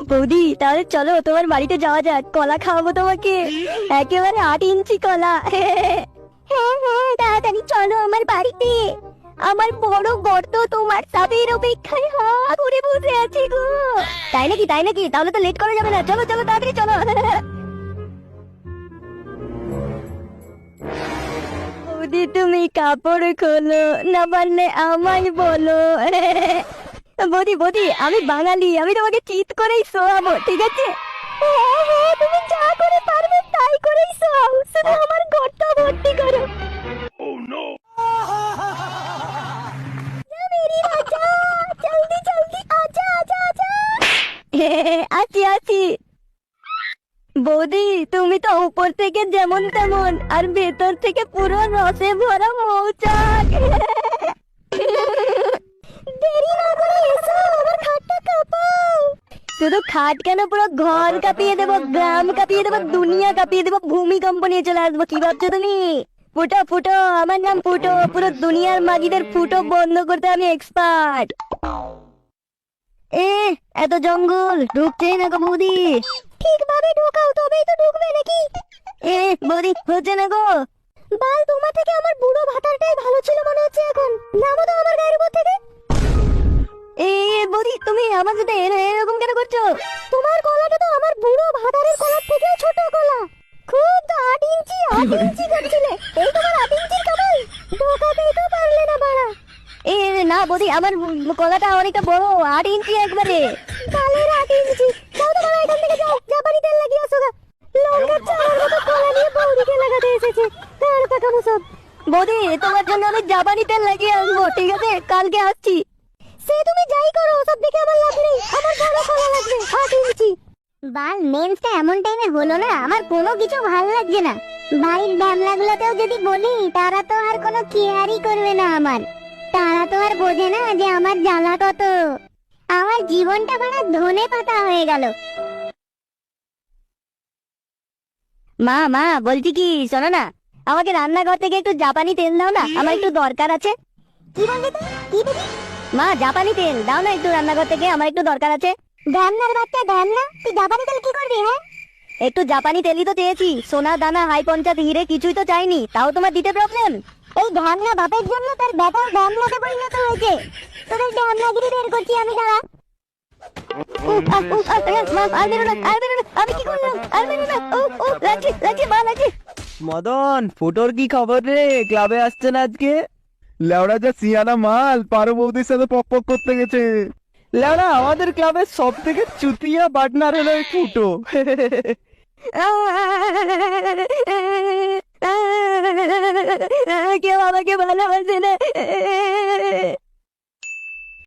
বৌদি তাহলে চলো তোমার বাড়িতে যাওয়া যাক, কলা খাওয়াবো তোমাকে, একেবারে 8 ইঞ্চি কলা। হ্যাঁ হ্যাঁ তাড়াতাড়ি চলো আমার বাড়িতে, আমার বড় গর্ত তোমার চাপের অপেক্ষায় হা করে বসে আছে গো। তাই নাকি? তাই নাকি? তাহলে তো লেট করা যাবে না, চলো চলো তাড়াতাড়ি চলো। বৌদি তুমি কাপড় খোলো, না পারলে আমায় বলো। বৌদি বৌদি আমি বাঙালি, আমি তোমাকে চিৎ করেই শোয়াবো, ঠিক আছে? হ্যাঁ হ্যাঁ তুমি যা করে পারবে তাই করেই শোয়াও, শুধু আমার গর্ত ভর্তি করো। মেরি রাজা, জলদি জলদি আজা আজা আজা। আছি আছি। বৌদি তুমি তো উপর থেকে যেমন তেমন, আর ভেতর থেকে পুরো রসে ভরা মৌচাক। দেরি না করে এসো, আমার খাটটা কাঁপাও। শুধু খাট কেন, পুরো ঘর কাঁপিয়ে দেবো, গ্রাম কাঁপিয়ে দেবো, দুনিয়া কাঁপিয়ে দেবো, ভূমিকম্প নিয়ে চলে আসবো। কি ভাবছো তুমি? ফুটো ফুটো, আমার নাম ফুটো, পুরো দুনিয়ার মাগিদের ফুটো বন্ধ করতে আমি এক্সপার্ট। এত জঙ্গল ঢুকছেই না গো বৌদি। ঠিকভাবে ঢোকাও তবেই তো ঢুকবে নাকি? বৌদি হচ্ছে না গো। বাল তোমার থেকে আমার বুড়ো ভাতারটাই ভালো ছিল মনে হচ্ছে এখন, নামো তো আমার গায়ের উপর থেকে। বৌদি তুমি আমার সাথে এরকম কেন করছো? তোমার গলাটা তো আমার বুড়ো ভাতারের গলার থেকেও ছোট গলা। খুব তো 8 ইঞ্চি করছিলে, এই তোমার 8 ইঞ্চির কামাল, ঢোকাতেই তো পারলে না বাড়া। না বৌদি আমার গলাটা অনেকটা বড়, 8 ইঞ্চি একবারে। কালের 8 ইঞ্চি, যাও তো বাবা এখান থেকে যাও, জাপানি তেল লাগিয়ে আসো গা। লঙ্কার চারার মতো গলা নিয়ে বৌদিকে লাগাতে এসেছে, তার পাকামো সব। বৌদি তোমার জন্য আমি জাপানি তেল লাগিয়ে আসবো, ঠিক আছে? কালকে আসছি। সে তুমি যাই করো, সব দেখে আমার লাভ নেই, আমার বড় গলা লাগবে 8 ইঞ্চি। বাল মেন্সটা এমন টাইমে হলো না, আমার কোনো কিছু ভালো লাগছে না। বাড়ির ব্যামলাগুলোতেও যদি বলি তারা তো আর কোনো কেয়ারই করবে না আমার, তারা তো আর বোঝে না যে আমার জ্বালা কত। আমার জীবনটা বড় ধনে পাতা হয়ে গেল। মা মা বলছি কি, শোনো না, আমাকে রান্নাঘর থেকে একটু জাপানি তেল দাও না, আমার একটু দরকার আছে। কি বললি তুই? কি দিবি? মা জাপানি তেল দাও না একটু রান্নাঘর থেকে, আমার একটু দরকার আছে। রান্নার বাচ্চা দেন না, তুই জাপানি তেল কি করবি? হ্যাঁ একটু জাপানি তেলই তো চেয়েছি, সোনা দানা হাই পঞ্চায়েত হিরে কিছুই তো চাইনি, তাও তোমার দিতে প্রবলেম। এই ঢ্যামনা বাপের জন্য তার বেটার ঢ্যামনাতে পরিণত হয়েছে, তোদের ঢ্যামনাগিরি বের করছি আমি, দাঁড়া। আমি কি করলাম? মদন, ফুটোর কি খবর রে? ক্লাবে আসছে না আজকে? লেওড়া যা সিয়ানা মাল, পারো বৌদির সাথে পক পক করতে গেছে। লেওড়া আমাদের ক্লাবের সব থেকে চুতিয়া পার্টনার হলো এই ফুটো। কেউ আমাকে ভালোবাসে না।